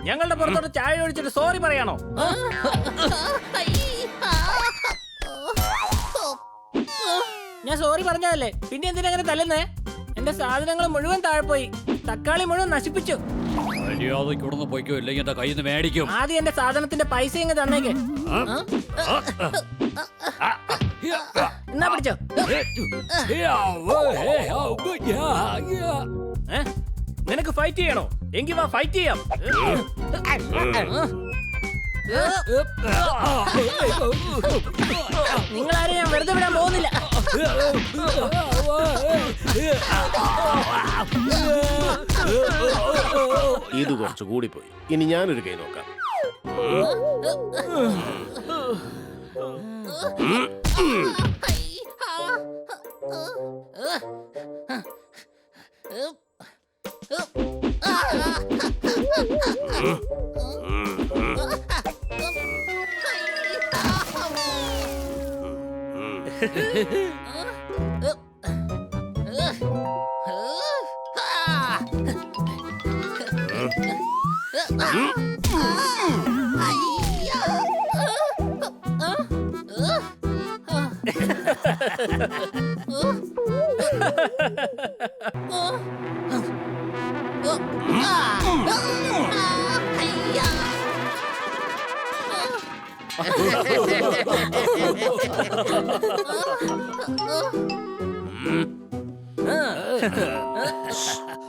ഞങ്ങളുടെ പുറത്തോട്ട് ചായ ഒഴിച്ചിട്ട് സോറി പറയാണോ? ഞാൻ സോറി പറഞ്ഞതല്ലേ, പിന്നെ എന്തിനാ അങ്ങനെ തല്ലുന്നേ? എന്റെ സാധനങ്ങൾ മുഴുവൻ താഴെ പോയി, തക്കാളി മുഴുവൻ നശിപ്പിച്ചു. പോയിക്കോ, ഇല്ലെങ്കിൽ എന്റെ കയ്യിൽ നിന്ന് മേടിക്കും. ആദ്യം എന്റെ സാധനത്തിന്റെ പൈസ ഇങ്ങ് തന്നേക്ക്. എന്നാ പിടിച്ചോ. നിനക്ക് ഫൈറ്റ് ചെയ്യണോ? എങ്കിൽ വാ, ഫൈറ്റ് ചെയ്യാം. നിങ്ങളാരും ഞാൻ വെറുതെ വിടാൻ പോകുന്നില്ല. ഇത് കുറച്ച് കൂടിപ്പോയി. ഇനി ഞാനൊരു കൈ നോക്കാം.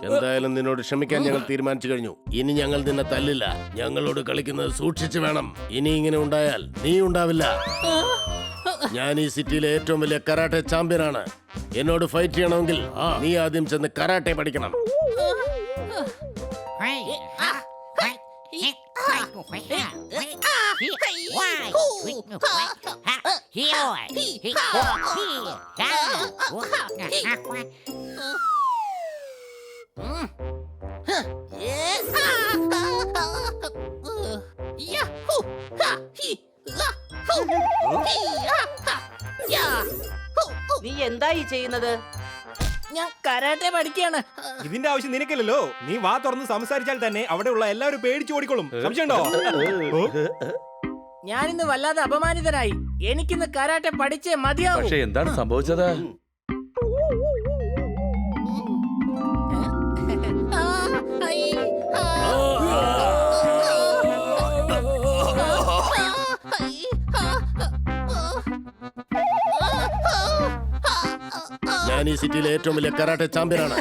എന്തായാലും നിന്നോട് ക്ഷമിക്കാൻ ഞങ്ങൾ തീരുമാനിച്ചു കഴിഞ്ഞു. ഇനി ഞങ്ങൾ നിന്നെ തല്ലില്ല. ഞങ്ങളോട് കളിക്കുന്നത് സൂക്ഷിച്ചു വേണം. ഇനി ഇങ്ങനെ ഉണ്ടായാൽ നീ ഉണ്ടാവില്ല. ഞാൻ ഈ സിറ്റിയിലെ ഏറ്റവും വലിയ കരാട്ടെ ചാമ്പ്യനാണ്. എന്നോട് ഫൈറ്റ് ചെയ്യണമെങ്കിൽ നീ ആദ്യം ചെന്ന് കരാട്ടെ പഠിക്കണം. നീ എന്തായി ചെയ്യുന്നത്? ഞാൻ കരാട്ടെ പഠിക്കുകയാണ്. ഇതിന്റെ ആവശ്യം നിനക്കില്ലല്ലോ. നീ വാ തുറന്ന് സംസാരിച്ചാൽ തന്നെ അവിടെയുള്ള എല്ലാവരും പേടിച്ചു ഓടിക്കോളും. സംശയമുണ്ടോ? ഞാനിന്ന് വല്ലാതെ അപമാനിതനായി. എനിക്കിന്ന് കരാട്ടെ പഠിച്ചേ മതിയാവും. പക്ഷെ എന്താണ് സംഭവിച്ചത്? ഞാൻ ഈ സിറ്റിയിലെ ഏറ്റവും വലിയ കരാട്ടെ ചാമ്പ്യനാണ്.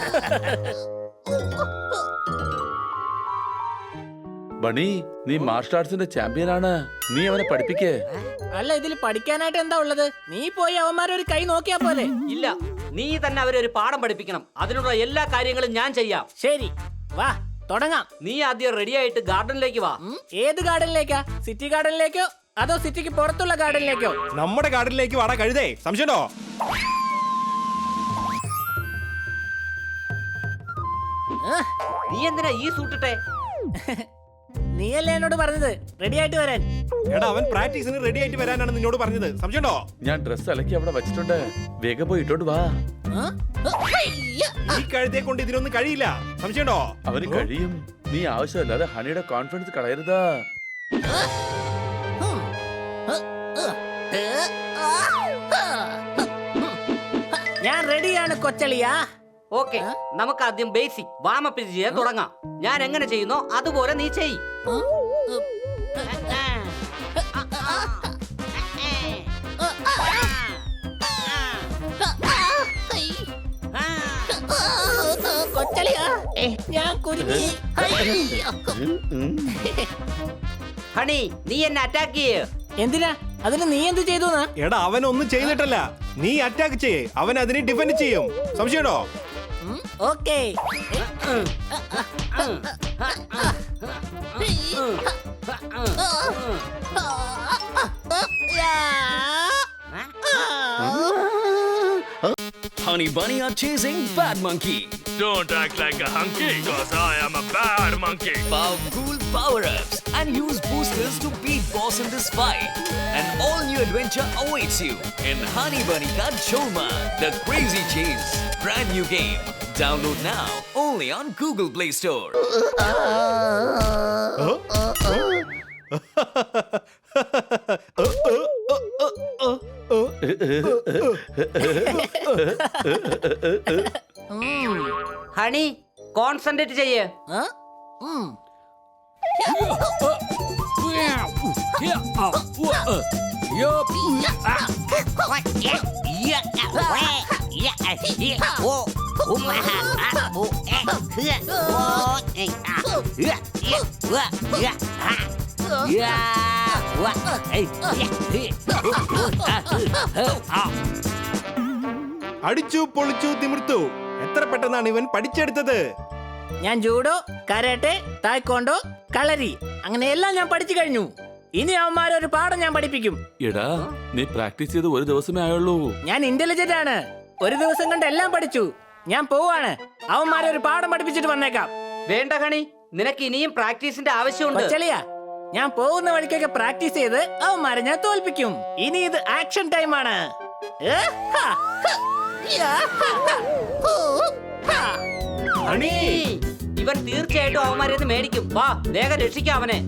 ബണി, നീ മാർഷൽ ആർട്സിന്റെ ചാമ്പ്യനാണ്. നീ അവനെ പഠിപ്പിക്കേ. അല്ല, ഇതിൽ പഠിക്കാനായിട്ട് എന്താ ഉള്ളത്? നീ പോയി അവന്മാരൊരു കൈ നോക്കിയാ പോലെ. ഇല്ല, നീ തന്നെ അവരെ ഒരു പാഠം പഠിപ്പിക്കണം. അതിനുള്ള എല്ലാ കാര്യങ്ങളും ഞാൻ ചെയ്യാം. ശരി, വാ തുടങ്ങാം. നീ ആദ്യം റെഡി ആയിട്ട് ഗാർഡനിലേക്ക് വാ. ഏത് ഗാർഡനിലേക്കാ? സിറ്റി ഗാർഡനിലേക്കോ അതോ സിറ്റിക്ക് പുറത്തുള്ള ഗാർഡനിലേക്കോ? നമ്മുടെ ഗാർഡനിലേക്ക് വാടാ കഴുതേ. സംശയമുണ്ടോ? നീ എന്തിനാ ഈ സൂട്ടിട്ടെ? നീയല്ലേ എന്നോട് പറഞ്ഞത് റെഡി ആയിട്ട് വരാൻ? എടാ, അവൻ പ്രാക്ടീസിന് റെഡി ആയിട്ട് വരാനാണ് നിന്നോട് പറഞ്ഞത്. സംശയമുണ്ടോ? ഞാൻ ഡ്രസ് അലക്കി അവിടെ വെച്ചിട്ടുണ്ട്. വേഗം പോയി ഇട്ടോണ്ട് വാ. ഈ കഴുതയെ കൊണ്ട് ഇതിനൊന്നും കഴിയില്ല. സംശയമുണ്ടോ? അവന് കഴിയും. നീ ആവശ്യമില്ലാതെ ഹണിയുടെ കോൺഫിഡൻസ് കളയരുതാ. ഞാൻ റെഡിയാണ് കൊച്ചളിയാ. ഓക്കെ, നമുക്ക് ആദ്യം ബേസിക് വാമപ്പ് ചെയ്യാൻ തുടങ്ങാം. ഞാൻ എങ്ങനെ ചെയ്യുന്നോ അതുപോലെ നീ ചെയ്. കൊച്ചളിയാ, ഞാൻ കുരുങ്ങി. ഹണി, നീ എന്നെ അറ്റാക്ക് ചെയ്യ്. എന്തിനാ? അതിന് നീ എന്ത് ചെയ്തു? എടാ, അവനൊന്നും ചെയ്തിട്ടല്ല. നീ അറ്റാക്ക് ചെയ്യേ, അവൻ അതിനെ ഡിഫെൻഡ് ചെയ്യും. സംശയമുണ്ടോ? Okay. Honey Bunny are chasing Bad Monkey. Don't act like a hunky, cause I am a bad monkey. Power cool power-ups and use boosters to beat boss in this fight. An all-new adventure awaits you in Honey Bunny Ka Choma, The Crazy Chase. Brand new game. Download now only on Google Play Store. Honey concentrate ചെയ്യ്. അടിച്ചു പൊളിച്ചു തിമിർത്തു. എത്ര പെട്ടെന്നാണ് ഇവൻ പഠിച്ചെടുത്തത്. ഞാൻ judo, karate, taekwondo, കളരി അങ്ങനെ എല്ലാം ഞാൻ പഠിച്ചു കഴിഞ്ഞു. ഇനി അവന്മാരെ ഒരു പാഠം ഞാൻ പഠിപ്പിക്കും. എടാ നീ പ്രാക്ടീസ് ചെയ്ത് ഒരു ദിവസമേ ആയുള്ളൂ. ഞാൻ ഇന്റലിജന്റ് ആണ്. ഒരു ദിവസം കൊണ്ട് എല്ലാം പഠിച്ചു. ഞാൻ പോവാണ്. അവന്മാരെ ഒരു പാഠം പഠിപ്പിച്ചിട്ട് വന്നേക്കാം. വേണ്ട ഹണി, നിനക്ക് ഇനിയും പ്രാക്ടീസിന്റെ ആവശ്യമുണ്ട്. കൊച്ചളിയാ, ഞാൻ പോകുന്ന വഴിക്കൊക്കെ പ്രാക്ടീസ് ചെയ്ത് അവന്മാരെ ഞാൻ തോൽപ്പിക്കും. ഇനി ഇത് ആക്ഷൻ ടൈം ആണ്. ഹണി, ഇവൻ തീർച്ചയായിട്ടും അവന്മാരെ മേടിക്കും. വാ വേഗം രക്ഷിക്കാം അവനെ.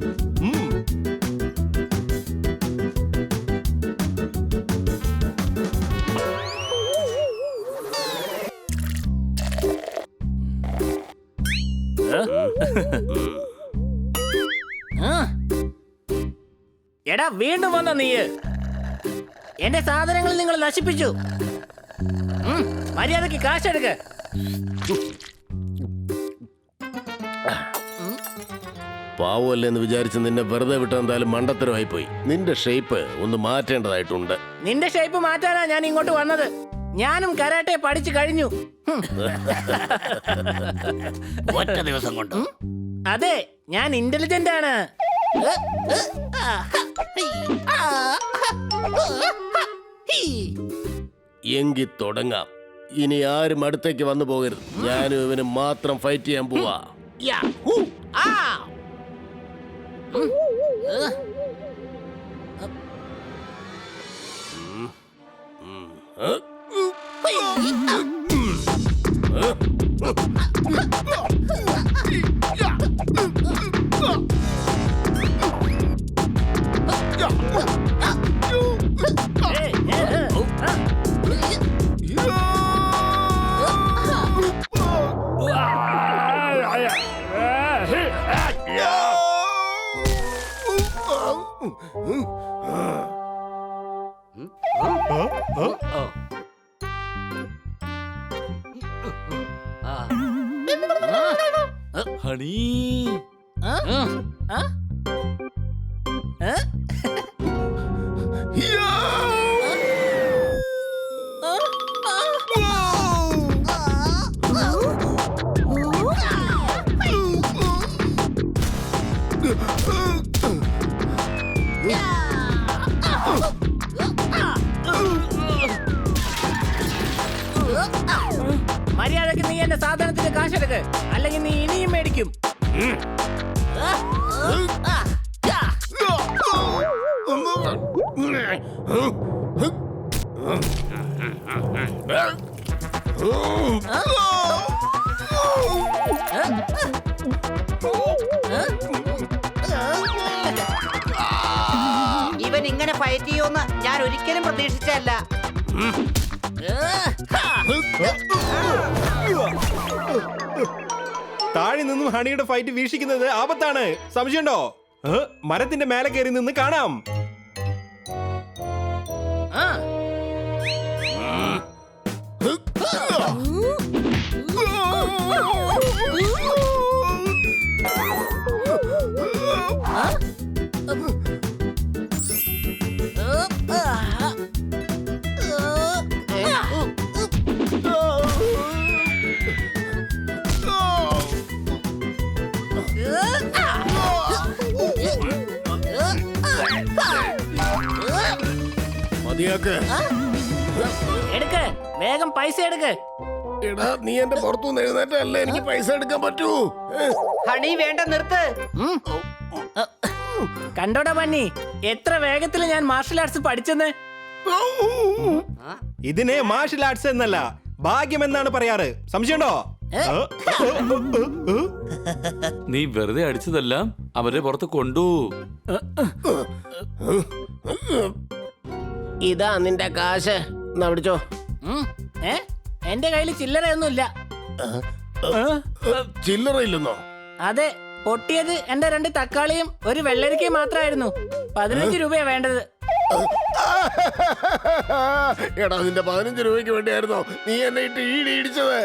എടാ വീണ്ടും വന്ന നീ. എന്റെ സാധനങ്ങൾ നിങ്ങൾ നശിപ്പിച്ചു. മര്യാദക്ക് കാശെടുക്ക. പാവമല്ലെന്ന് വിചാരിച്ച് നിന്നെ വെറുതെ വിട്ട എന്തായാലും മണ്ടത്തരമായി പോയി. നിന്റെ ഷേപ്പ് ഒന്ന് മാറ്റേണ്ടതായിട്ടുണ്ട്. നിന്റെ ഷേപ്പ് മാറ്റാനാ ഞാൻ ഇങ്ങോട്ട് വന്നത്. ഞാനും കരാട്ടെ പഠിച്ചു കഴിഞ്ഞു. ഒറ്റ ദിവസം കൊണ്ട്. അതെ, ഞാൻ ഇന്റലിജന്റ് ആണ്. എങ്കിൽ തുടങ്ങാം. ഇനി ആരും അടുത്തേക്ക് വന്നു പോകരുത്. ഞാനും ഇവന് മാത്രം ഫൈറ്റ് ചെയ്യാൻ പോവാ. ഹണി മര്യാദക്ക് നീ എന്റെ സാധനത്തിന് കാശെടുക്ക്, അല്ലെങ്കിൽ നീ ഇനിയും മേടിക്കും. ഇവൻ ഇങ്ങനെ ഫൈറ്റ് ചെയ്യുമെന്ന് ഞാൻ ഒരിക്കലും പ്രതീക്ഷിച്ചല്ല. താഴെ നിന്നും ഹണിയുടെ ഫൈറ്റ് വീക്ഷിക്കുന്നത് ആപത്താണ്. സംശയമുണ്ടോ? മരത്തിന്റെ മേലെ കയറി നിന്ന് കാണാം. മതിയാക്ക്. എടുക്ക്, വേഗം പൈസ എടുക്ക്. എടാ നീ എന്റെ പുറത്തുനിന്ന് എഴുന്നേറ്റല്ലേ എനിക്ക് പൈസ എടുക്കാൻ പറ്റൂ. ഹണി വേണ്ട, നിർത്ത്. കണ്ടോടാ പന്നി, എത്ര വേഗത്തിൽ ഞാൻ മാർഷൽ ആർട്സ് പഠിച്ചെന്ന്. ഇതിനെ മാർഷൽ ആർട്സ് എന്നല്ല, ഭാഗ്യം എന്നാണ് പറയാറ്. സംശയമുണ്ടോ? നീ വെറുതെ അടിച്ചതെല്ലാം അവരെ പുറത്ത് കൊണ്ടു. ഇതാ നിന്റെ കാശ്, എന്നാ പിടിച്ചോ. എന്റെ കയ്യിൽ ചില്ലറയൊന്നുമില്ല. ചില്ലറ ഇല്ലെന്നോ? അതെ, പൊട്ടിയത് എന്റെ 2 തക്കാളിയും ഒരു വെള്ളരിക്കയും മാത്രമായിരുന്നു. 15 രൂപയാ വേണ്ടത്. എടാ, നിന്റെ 15 രൂപയ്ക്ക് വേണ്ടിയായിരുന്നോ നീ എന്നെ ഇട്ട് ഇടിച്ചത്?